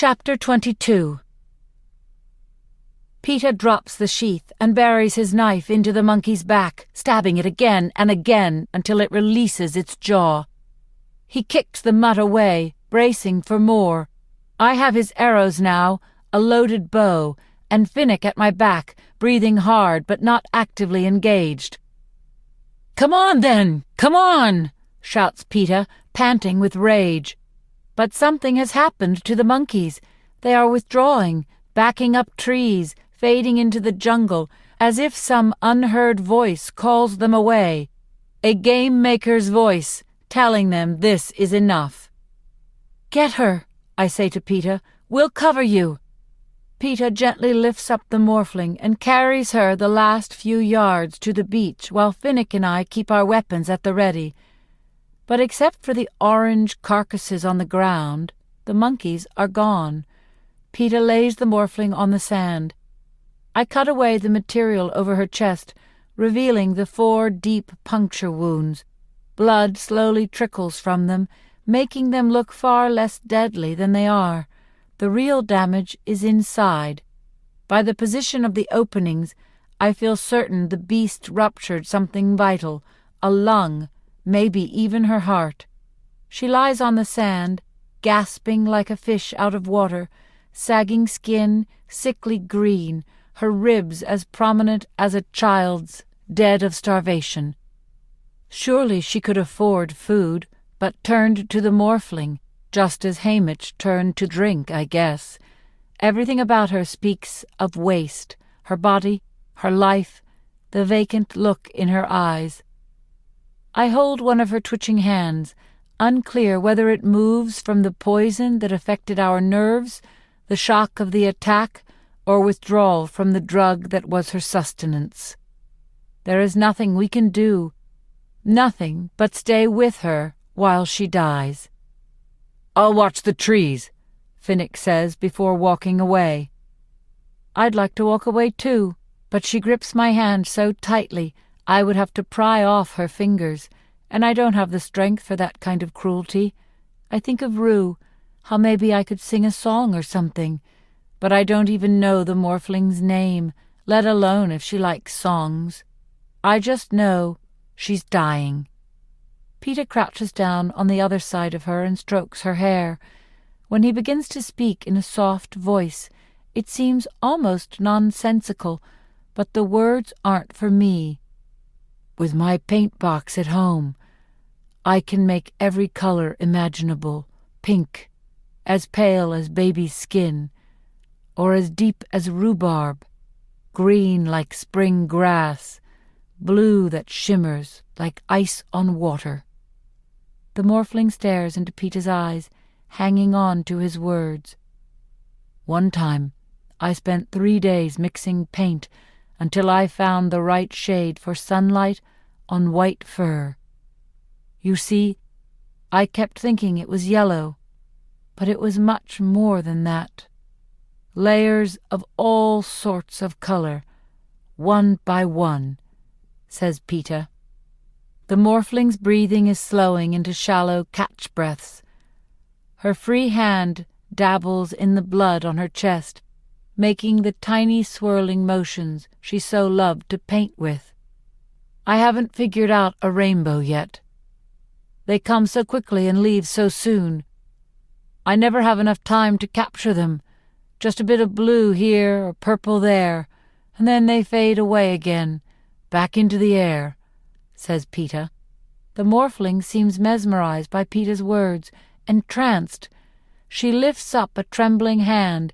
Chapter 22. Peter drops the sheath and buries his knife into the monkey's back, stabbing it again and again until it releases its jaw. He kicks the mutt away, bracing for more. I have his arrows now, a loaded bow, and Finnick at my back, breathing hard but not actively engaged. "Come on, then! Come on!" shouts Peter, panting with rage. But something has happened to the monkeys. They are withdrawing, backing up trees, fading into the jungle, as if some unheard voice calls them away. A game-maker's voice, telling them this is enough. "Get her," I say to Peter. "We'll cover you." Peter gently lifts up the morphling and carries her the last few yards to the beach while Finnick and I keep our weapons at the ready. But except for the orange carcasses on the ground, the monkeys are gone. Peter lays the morphling on the sand. I cut away the material over her chest, revealing the 4 deep puncture wounds. Blood slowly trickles from them, making them look far less deadly than they are. The real damage is inside. By the position of the openings, I feel certain the beast ruptured something vital, a lung, maybe even her heart. She lies on the sand, gasping like a fish out of water, sagging skin, sickly green, her ribs as prominent as a child's, dead of starvation. Surely she could afford food, but turned to the morphling, just as Hamish turned to drink, I guess. Everything about her speaks of waste, her body, her life, the vacant look in her eyes. I hold one of her twitching hands, unclear whether it moves from the poison that affected our nerves, the shock of the attack, or withdrawal from the drug that was her sustenance. There is nothing we can do, nothing but stay with her while she dies. "I'll watch the trees," Finnick says before walking away. I'd like to walk away too, but she grips my hand so tightly I would have to pry off her fingers, and I don't have the strength for that kind of cruelty. I think of Rue, how maybe I could sing a song or something, but I don't even know the morphling's name, let alone if she likes songs. I just know she's dying. Peter crouches down on the other side of her and strokes her hair. When he begins to speak in a soft voice, it seems almost nonsensical, but the words aren't for me. "With my paint box at home, I can make every color imaginable, pink, as pale as baby's skin, or as deep as rhubarb, green like spring grass, blue that shimmers like ice on water." The morphling stares into Peter's eyes, hanging on to his words. "One time I spent 3 days mixing paint until I found the right shade for sunlight on white fur. You see, I kept thinking it was yellow, but it was much more than that. Layers of all sorts of color, one by one," says Peter. The morphling's breathing is slowing into shallow catch breaths. Her free hand dabbles in the blood on her chest, making the tiny swirling motions she so loved to paint with. I haven't figured out a rainbow yet. They come so quickly and leave so soon. I never have enough time to capture them, just a bit of blue here or purple there, and then they fade away again, back into the air, says Peter. The morphling seems mesmerized by Peter's words, entranced. She lifts up a trembling hand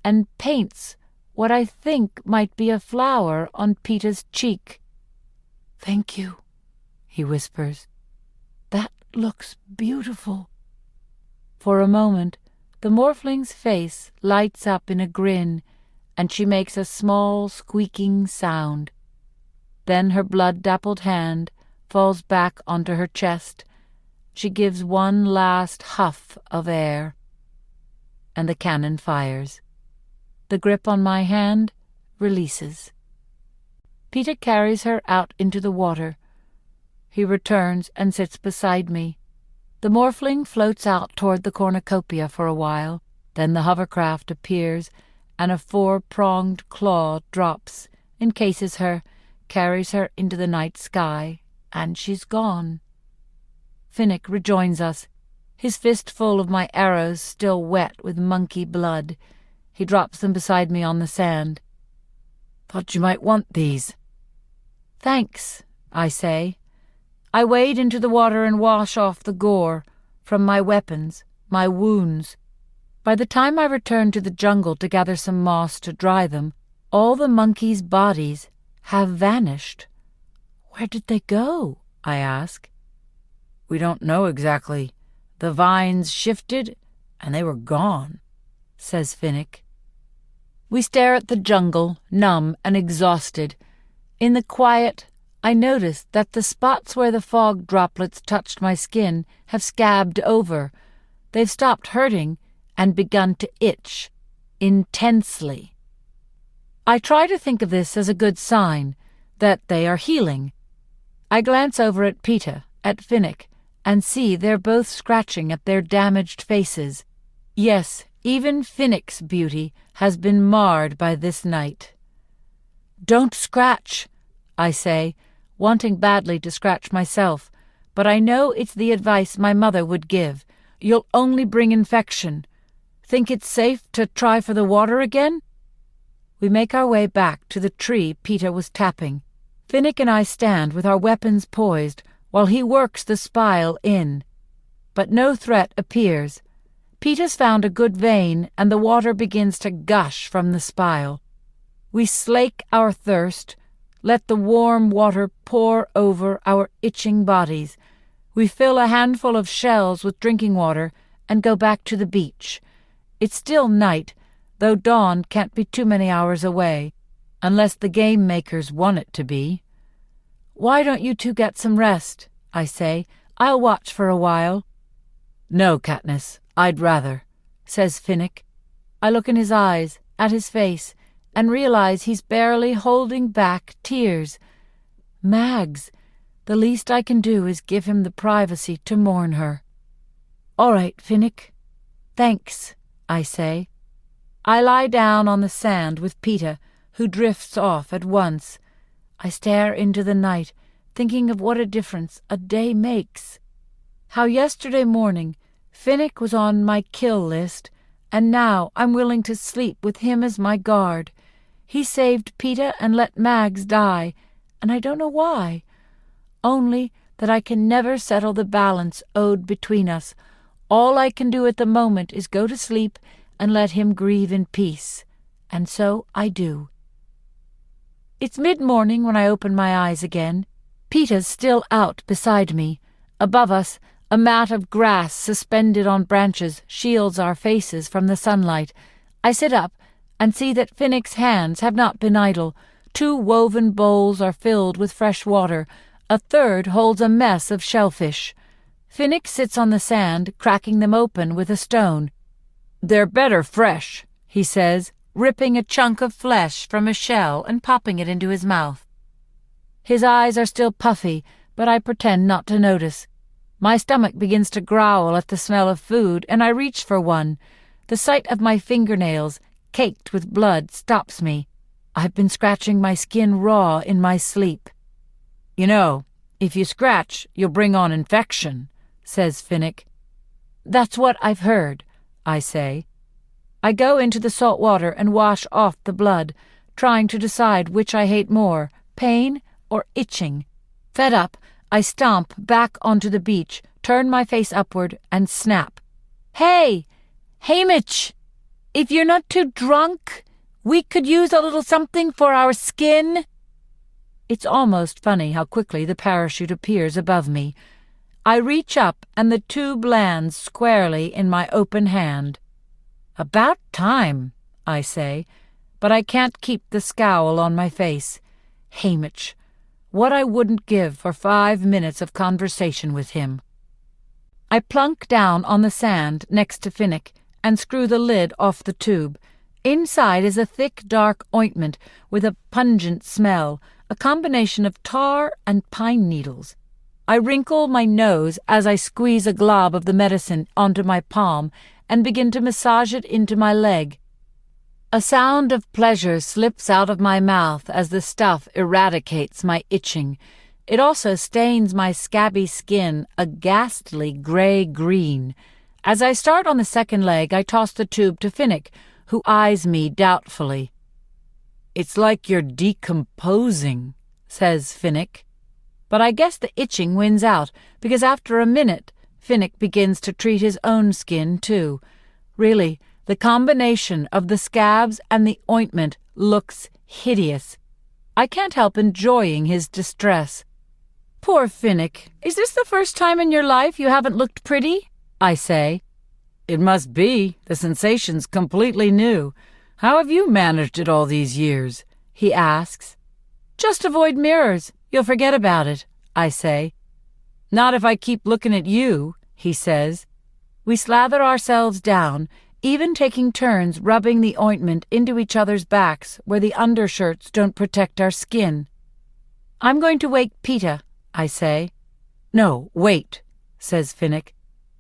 and paints what I think might be a flower on Peter's cheek. "Thank you," he whispers. "That looks beautiful." For a moment, the morphling's face lights up in a grin, and she makes a small squeaking sound. Then her blood-dappled hand falls back onto her chest. She gives one last huff of air, and the cannon fires. The grip on my hand releases. Peter carries her out into the water. He returns and sits beside me. The morphling floats out toward the cornucopia for a while, Then the hovercraft appears, and a 4-pronged claw drops, encases her, carries her into the night sky, and she's gone. Finnick rejoins us, his fist full of my arrows still wet with monkey blood. He drops them beside me on the sand. "Thought you might want these." "Thanks," I say. I wade into the water and wash off the gore from my weapons, my wounds. By the time I return to the jungle to gather some moss to dry them, all the monkeys' bodies have vanished. "Where did they go?" I ask. "We don't know exactly. The vines shifted, and they were gone," says Finnick. We stare at the jungle, numb and exhausted. In the quiet, I notice that the spots where the fog droplets touched my skin have scabbed over. They've stopped hurting and begun to itch, intensely. I try to think of this as a good sign, that they are healing. I glance over at Peter, at Finnick, and see they're both scratching at their damaged faces. Yes, even Finnick's beauty has been marred by this night. "Don't scratch," I say, wanting badly to scratch myself, but I know it's the advice my mother would give. "You'll only bring infection. Think it's safe to try for the water again?" We make our way back to the tree Peter was tapping. Finnick and I stand with our weapons poised while he works the spile in. But no threat appears. Peter's found a good vein, and the water begins to gush from the spile. We slake our thirst, let the warm water pour over our itching bodies. We fill a handful of shells with drinking water and go back to the beach. It's still night, though dawn can't be too many hours away, unless the game makers want it to be. "Why don't you two get some rest?" I say. "I'll watch for a while." "No, Katniss, I'd rather," says Finnick. I look in his eyes, at his face, and realize he's barely holding back tears. Mags, the least I can do is give him the privacy to mourn her. "All right, Finnick. Thanks," I say. I lie down on the sand with Peter, who drifts off at once. I stare into the night, thinking of what a difference a day makes. How yesterday morning Finnick was on my kill list, and now I'm willing to sleep with him as my guard. He saved Peter and let Mags die, and I don't know why. Only that I can never settle the balance owed between us. All I can do at the moment is go to sleep and let him grieve in peace. And so I do. It's mid-morning when I open my eyes again. Peter's still out beside me. Above us, a mat of grass suspended on branches shields our faces from the sunlight. I sit up and see that Finnick's hands have not been idle. 2 woven bowls are filled with fresh water. A third holds a mess of shellfish. Finnick sits on the sand, cracking them open with a stone. "They're better fresh," he says, ripping a chunk of flesh from a shell and popping it into his mouth. His eyes are still puffy, but I pretend not to notice. My stomach begins to growl at the smell of food, and I reach for one. The sight of my fingernails, caked with blood, stops me. I've been scratching my skin raw in my sleep. "You know, if you scratch, you'll bring on infection," says Finnick. "That's what I've heard," I say. I go into the salt water and wash off the blood, trying to decide which I hate more, pain or itching. Fed up, I stomp back onto the beach, turn my face upward, and snap. "Hey, Hamish! If you're not too drunk, we could use a little something for our skin." It's almost funny how quickly the parachute appears above me. I reach up, and the tube lands squarely in my open hand. "About time," I say, but I can't keep the scowl on my face. Hamish, what I wouldn't give for 5 minutes of conversation with him. I plunk down on the sand next to Finnick and screw the lid off the tube. Inside is a thick, dark ointment with a pungent smell, a combination of tar and pine needles. I wrinkle my nose as I squeeze a glob of the medicine onto my palm and begin to massage it into my leg. A sound of pleasure slips out of my mouth as the stuff eradicates my itching. It also stains my scabby skin a ghastly gray-green. As I start on the second leg, I toss the tube to Finnick, who eyes me doubtfully. "It's like you're decomposing," says Finnick. But I guess the itching wins out, because after a minute, Finnick begins to treat his own skin, too. Really, the combination of the scabs and the ointment looks hideous. I can't help enjoying his distress. "Poor Finnick, is this the first time in your life you haven't looked pretty?" I say. "It must be. The sensation's completely new. How have you managed it all these years?" he asks. "Just avoid mirrors. You'll forget about it," I say. "Not if I keep looking at you," he says. We slather ourselves down, even taking turns rubbing the ointment into each other's backs where the undershirts don't protect our skin. "I'm going to wake Peter," I say. "No, wait," says Finnick.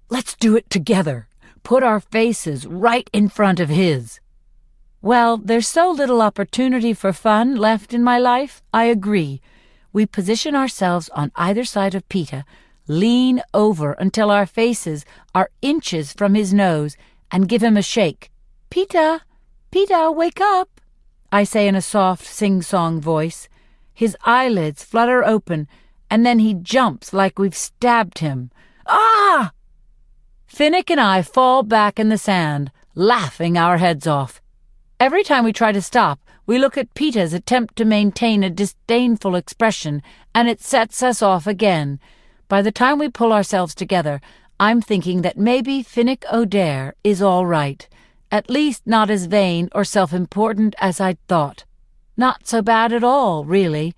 "Let's do it together. Put our faces right in front of his." Well, there's so little opportunity for fun left in my life, I agree. We position ourselves on either side of Peter, lean over until our faces are inches from his nose, and give him a shake. "Peter, Peter, wake up," I say in a soft, sing-song voice. His eyelids flutter open, and then he jumps like we've stabbed him. "Ah!" Finnick and I fall back in the sand, laughing our heads off. Every time we try to stop, we look at Peter's attempt to maintain a disdainful expression, and it sets us off again. By the time we pull ourselves together, I'm thinking that maybe Finnick O'Dare is all right, at least not as vain or self-important as I'd thought. Not so bad at all, really.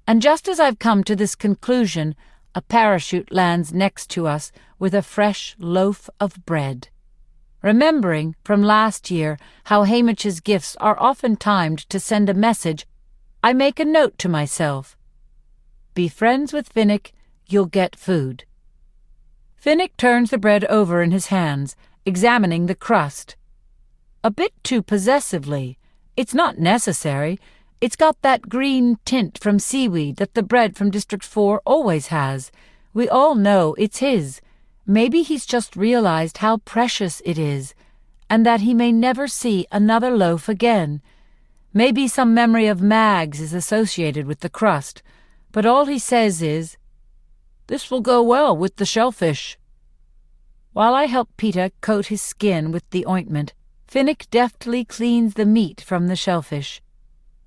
And just as I've come to this conclusion, a parachute lands next to us with a fresh loaf of bread. Remembering from last year how Hamish's gifts are often timed to send a message, I make a note to myself. Be friends with Finnick, you'll get food. Finnick turns the bread over in his hands, examining the crust. A bit too possessively. It's not necessary. It's got that green tint from seaweed that the bread from District 4 always has. We all know it's his. Maybe he's just realized how precious it is, and that he may never see another loaf again. Maybe some memory of Mags is associated with the crust, but all he says is, "This will go well with the shellfish." While I help Peter coat his skin with the ointment, Finnick deftly cleans the meat from the shellfish.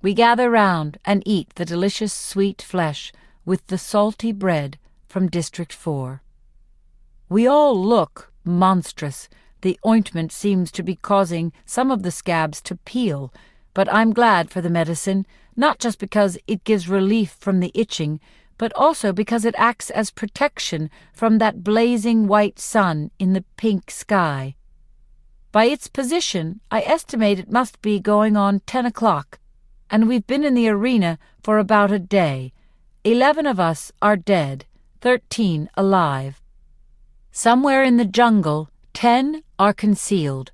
We gather round and eat the delicious sweet flesh with the salty bread from District 4. We all look monstrous. The ointment seems to be causing some of the scabs to peel, but I'm glad for the medicine, not just because it gives relief from the itching, but also because it acts as protection from that blazing white sun in the pink sky. By its position, I estimate it must be going on 10 o'clock, and we've been in the arena for about a day. 11 of us are dead, 13 alive. Somewhere in the jungle, 10 are concealed.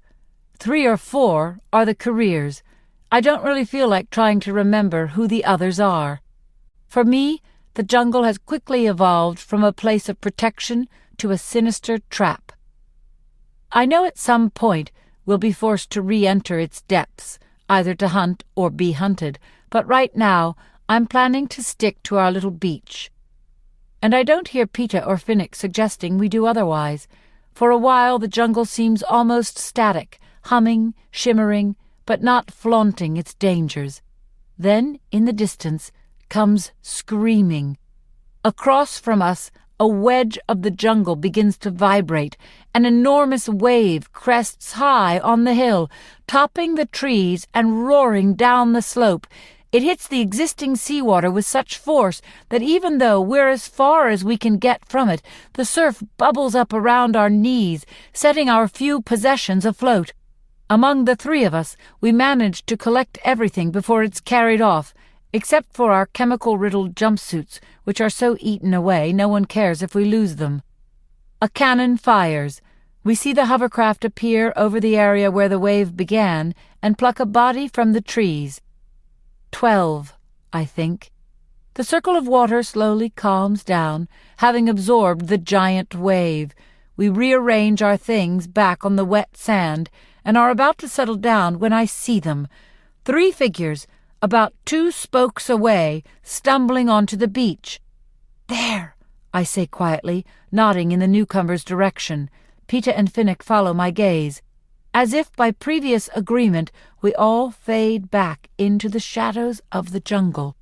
3 or 4 are the careers. I don't really feel like trying to remember who the others are. For me, the jungle has quickly evolved from a place of protection to a sinister trap. I know at some point we'll be forced to re-enter its depths, either to hunt or be hunted, but right now I'm planning to stick to our little beach. And I don't hear Peter or Finnick suggesting we do otherwise. For a while the jungle seems almost static, humming, shimmering, but not flaunting its dangers. Then, in the distance, comes screaming. Across from us, a wedge of the jungle begins to vibrate. An enormous wave crests high on the hill, topping the trees and roaring down the slope. It hits the existing seawater with such force that even though we're as far as we can get from it, the surf bubbles up around our knees, setting our few possessions afloat. Among the 3 of us, we manage to collect everything before it's carried off, except for our chemical-riddled jumpsuits, which are so eaten away no one cares if we lose them. A cannon fires. We see the hovercraft appear over the area where the wave began and pluck a body from the trees. 12, I think. The circle of water slowly calms down, having absorbed the giant wave. We rearrange our things back on the wet sand and are about to settle down when I see them. 3 figures, about 2 spokes away, stumbling onto the beach. "There," I say quietly, nodding in the newcomer's direction. Peeta and Finnick follow my gaze. As if by previous agreement, we all fade back into the shadows of the jungle.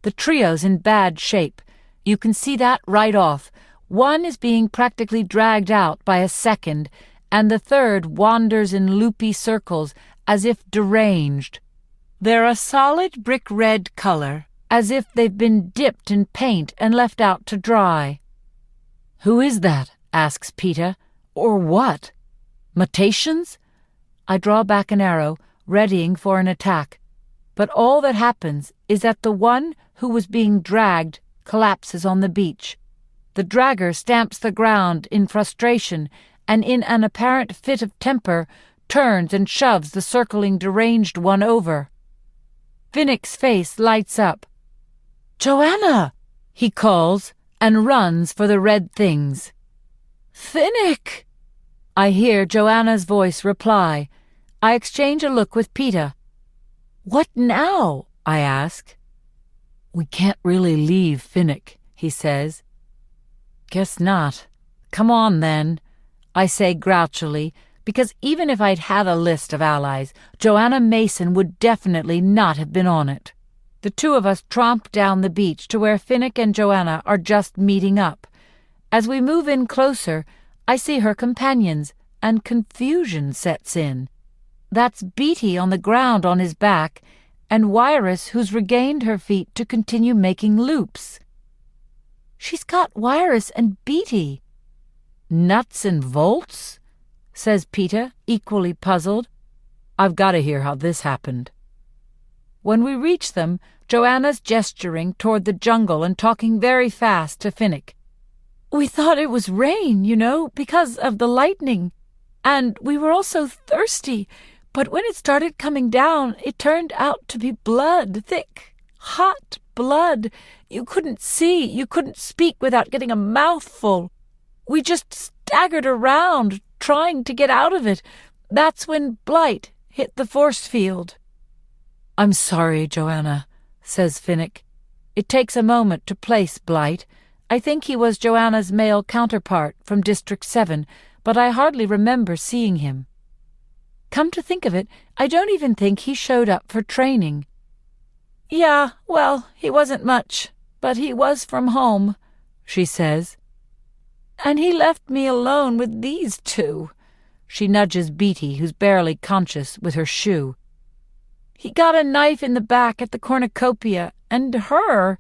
The trio's in bad shape. You can see that right off. One is being practically dragged out by a second, and the third wanders in loopy circles as if deranged. They're a solid brick-red color, as if they've been dipped in paint and left out to dry. "Who is that?" asks Peeta. "Or what? Mutations?" I draw back an arrow, readying for an attack. But all that happens is that the one who was being dragged collapses on the beach. The dragger stamps the ground in frustration and in an apparent fit of temper turns and shoves the circling deranged one over. Finnick's face lights up. "Joanna!" he calls and runs for the red things. "Finnick!" I hear Joanna's voice reply. I exchange a look with Peeta. "What now?" I ask. "We can't really leave Finnick," he says. "Guess not. Come on, then," I say grouchily, because even if I'd had a list of allies, Joanna Mason would definitely not have been on it. The 2 of us tromp down the beach to where Finnick and Joanna are just meeting up. As we move in closer, I see her companions, and confusion sets in. That's Beatty on the ground on his back, and Wirus who's regained her feet to continue making loops. "She's got Wirus and Beatty." "Nuts and bolts?" says Peeta, equally puzzled. "I've got to hear how this happened." When we reach them, Joanna's gesturing toward the jungle and talking very fast to Finnick. "We thought it was rain, because of the lightning. And we were all so thirsty. But when it started coming down, it turned out to be blood, thick, hot blood. You couldn't see, you couldn't speak without getting a mouthful. We just staggered around, trying to get out of it. That's when Blight hit the force field." "I'm sorry, Joanna," says Finnick. It takes a moment to place Blight. I think he was Joanna's male counterpart from District 7, but I hardly remember seeing him. Come to think of it, I don't even think he showed up for training. "Yeah, well, he wasn't much, but he was from home," she says. "And he left me alone with these 2. She nudges Beatty, who's barely conscious, with her shoe. "He got a knife in the back at the cornucopia, and her."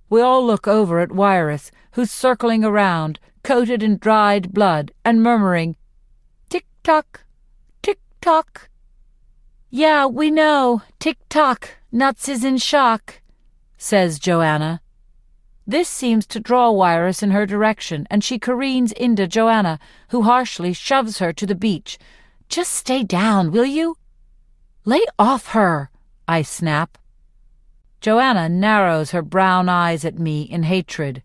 We all look over at Wirus, who's circling around, coated in dried blood, and murmuring, "Tick-tock, tick-tock." "Yeah, we know. Tick-tock. Nuts is in shock," says Joanna. This seems to draw Wirus in her direction, and she careens into Joanna, who harshly shoves her to the beach. "Just stay down, will you?" "Lay off her," I snap. Joanna narrows her brown eyes at me in hatred.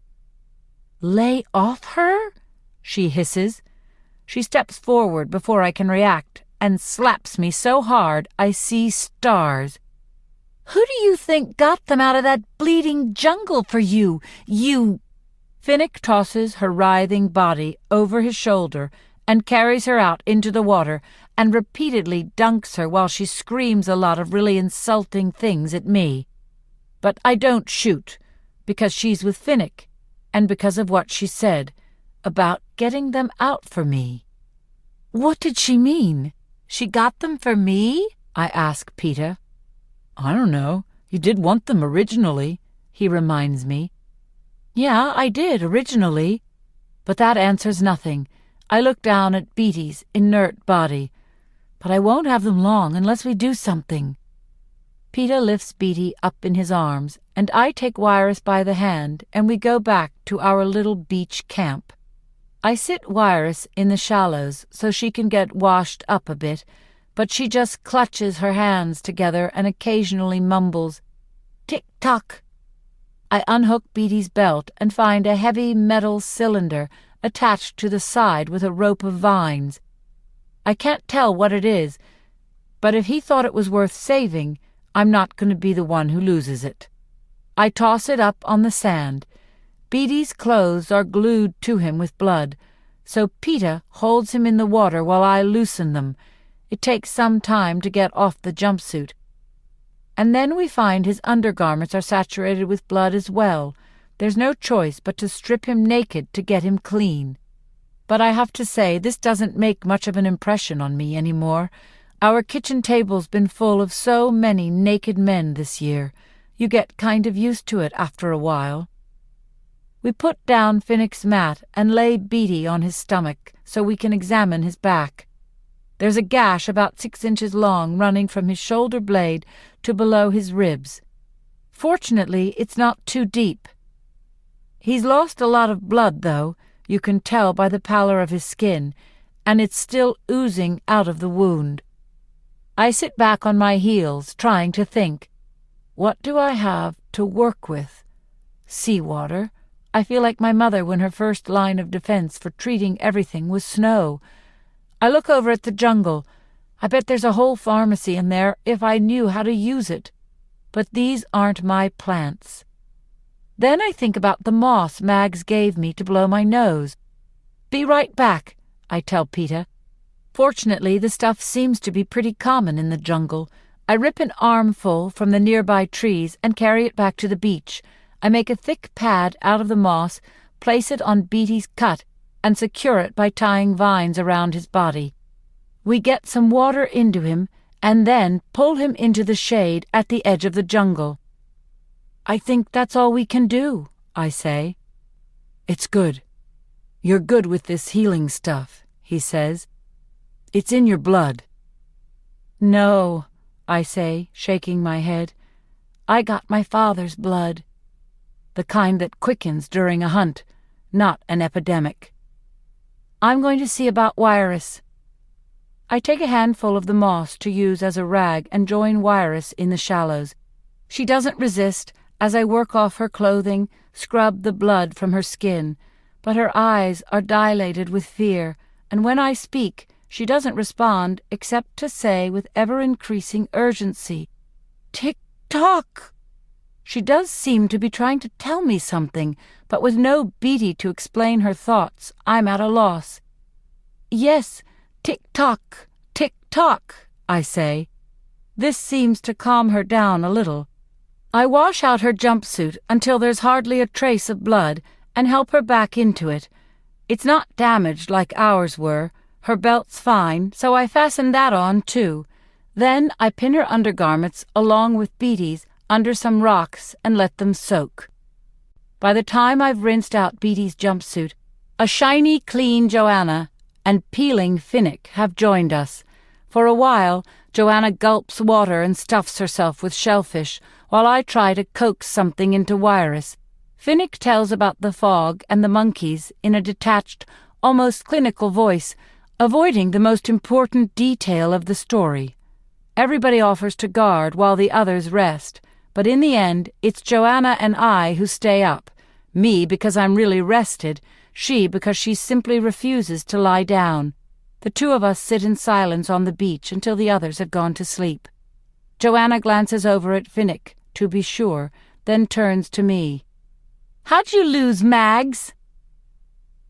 "Lay off her?" she hisses. She steps forward before I can react and slaps me so hard I see stars. "Who do you think got them out of that bleeding jungle for you? Finnick tosses her writhing body over his shoulder and carries her out into the water and repeatedly dunks her while she screams a lot of really insulting things at me. But I don't shoot, because she's with Finnick, and because of what she said about getting them out for me. What did she mean? She got them for me? I ask Peeta. I don't know. You did want them originally, he reminds me. Yeah, I did originally. But that answers nothing. I look down at Beatty's inert body. But I won't have them long unless we do something. Peeta lifts Beatty up in his arms, and I take Wirus by the hand, and we go back to our little beach camp. I sit Wiress in the shallows so she can get washed up a bit, but she just clutches her hands together and occasionally mumbles, "Tick-tock." I unhook Beatty's belt and find a heavy metal cylinder attached to the side with a rope of vines. I can't tell what it is, but if he thought it was worth saving, I'm not going to be the one who loses it. I toss it up on the sand. Beatty's clothes are glued to him with blood, so Peter holds him in the water while I loosen them. It takes some time to get off the jumpsuit. And then we find his undergarments are saturated with blood as well. There's no choice but to strip him naked to get him clean. But I have to say, this doesn't make much of an impression on me anymore. Our kitchen table's been full of so many naked men this year. You get kind of used to it after a while. We put down Finnick's mat and lay Beatty on his stomach so we can examine his back. There's a gash about 6 inches long running from his shoulder blade to below his ribs. Fortunately, it's not too deep. He's lost a lot of blood, though, you can tell by the pallor of his skin, and it's still oozing out of the wound. I sit back on my heels, trying to think. What do I have to work with? Seawater. I feel like my mother when her first line of defense for treating everything was snow. I look over at the jungle. I bet there's a whole pharmacy in there if I knew how to use it. But these aren't my plants. Then I think about the moss Mags gave me to blow my nose. Be right back, I tell Peter. Fortunately, the stuff seems to be pretty common in the jungle. I rip an armful from the nearby trees and carry it back to the beach. I make a thick pad out of the moss, place it on Beatty's cut, and secure it by tying vines around his body. We get some water into him, and then pull him into the shade at the edge of the jungle. I think that's all we can do, I say. It's good. You're good with this healing stuff, he says. It's in your blood. No, I say, shaking my head. I got my father's blood. The kind that quickens during a hunt, not an epidemic. I'm going to see about Wiress. I take a handful of the moss to use as a rag and join Wiress in the shallows. She doesn't resist as I work off her clothing, scrub the blood from her skin, but her eyes are dilated with fear, and when I speak, she doesn't respond except to say with ever-increasing urgency, "Tick-tock!" She does seem to be trying to tell me something, but with no Beatty to explain her thoughts, I'm at a loss. "Yes, tick-tock, tick-tock," I say. This seems to calm her down a little. I wash out her jumpsuit until there's hardly a trace of blood and help her back into it. It's not damaged like ours were. Her belt's fine, so I fasten that on, too. Then I pin her undergarments, along with Beatty's, under some rocks and let them soak. By the time I've rinsed out Beatty's jumpsuit, a shiny, clean Joanna and peeling Finnick have joined us. For a while, Joanna gulps water and stuffs herself with shellfish, while I try to coax something into Wiress. Finnick tells about the fog and the monkeys in a detached, almost clinical voice, avoiding the most important detail of the story. Everybody offers to guard while the others rest, but in the end, it's Joanna and I who stay up. Me because I'm really rested, she because she simply refuses to lie down. The two of us sit in silence on the beach until the others have gone to sleep. Joanna glances over at Finnick, to be sure, then turns to me. "How'd you lose Mags?"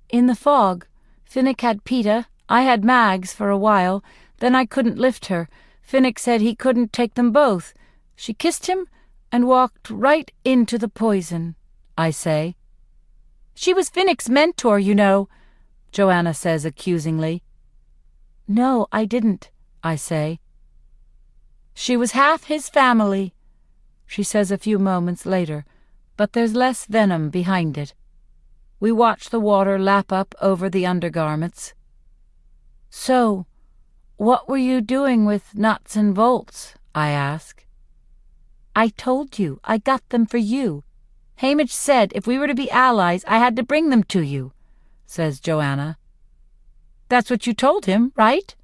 "In the fog. Finnick had Peter, I had Mags for a while, then I couldn't lift her. Finnick said he couldn't take them both. She kissed him and walked right into the poison," I say. "She was Finnick's mentor, you know," Joanna says accusingly. "No, I didn't," I say. "She was half his family," she says a few moments later, but there's less venom behind it. We watch the water lap up over the undergarments. "So, what were you doing with nuts and bolts?" I ask. "I told you, I got them for you. Hamish said if we were to be allies, I had to bring them to you," says Joanna. That's what you told him, right?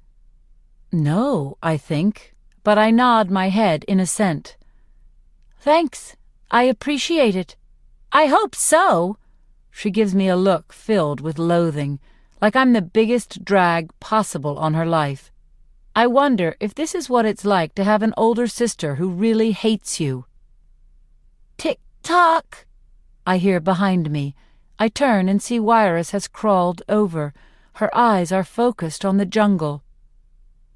No, I think, but I nod my head in assent. Thanks. I appreciate it. I hope so. She gives me a look filled with loathing, like I'm the biggest drag possible on her life. I wonder if this is what it's like to have an older sister who really hates you. Tick-tock, I hear behind me. I turn and see Wirus has crawled over. Her eyes are focused on the jungle.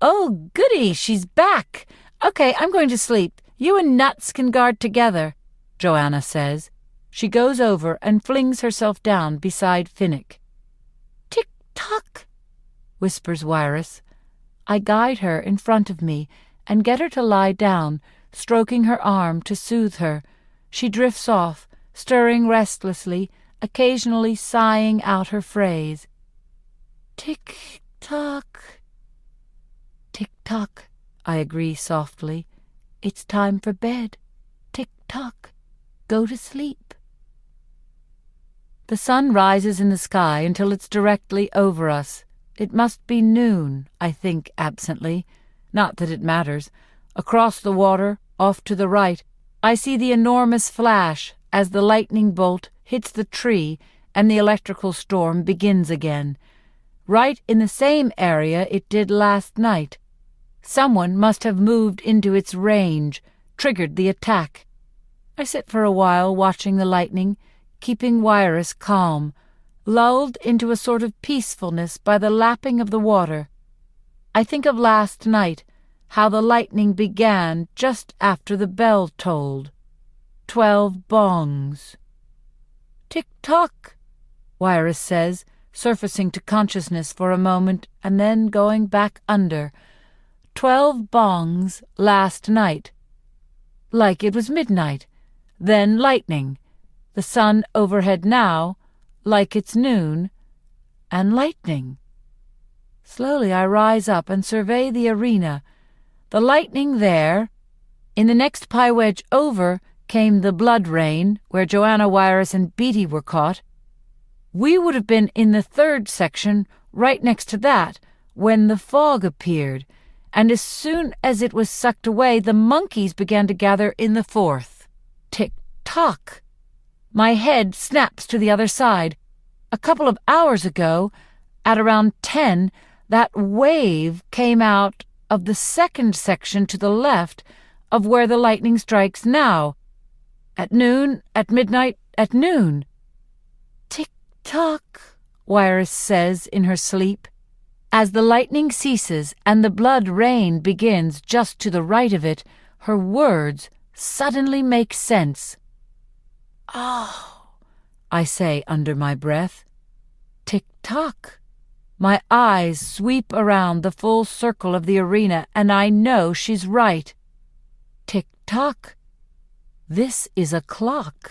Oh, goody, she's back. Okay, I'm going to sleep. You and Nuts can guard together, Joanna says. She goes over and flings herself down beside Finnick. Tick-tock, whispers Wirus. I guide her in front of me and get her to lie down, stroking her arm to soothe her. She drifts off, stirring restlessly, occasionally sighing out her phrase. Tick-tock. Tick-tock, I agree softly. It's time for bed. Tick-tock. Go to sleep. The sun rises in the sky until it's directly over us. It must be noon, I think absently. Not that it matters. Across the water, off to the right, I see the enormous flash as the lightning bolt hits the tree and the electrical storm begins again. Right in the same area it did last night. Someone must have moved into its range, triggered the attack. I sit for a while watching the lightning, keeping Wirus calm, lulled into a sort of peacefulness by the lapping of the water. I think of last night, how the lightning began just after the bell tolled. 12 bongs. Tick-tock, Wirus says, surfacing to consciousness for a moment and then going back under. 12 bongs last night. Like it was midnight. Then lightning. The sun overhead now, like it's noon, and lightning. Slowly I rise up and survey the arena. The lightning there. In the next pie wedge over came the blood rain, where Joanna, Wirus, and Beatty were caught. We would have been in the third section, right next to that, when the fog appeared, and as soon as it was sucked away, the monkeys began to gather in the fourth. Tick-tock. My head snaps to the other side. A couple of hours ago, at around 10, that wave came out of the second section to the left of where the lightning strikes now. At noon, at midnight, at noon. Tick-tock, Wirus says in her sleep. As the lightning ceases and the blood rain begins just to the right of it, her words suddenly make sense. Oh, I say under my breath. Tick-tock. My eyes sweep around the full circle of the arena, and I know she's right. Tick-tock. This is a clock.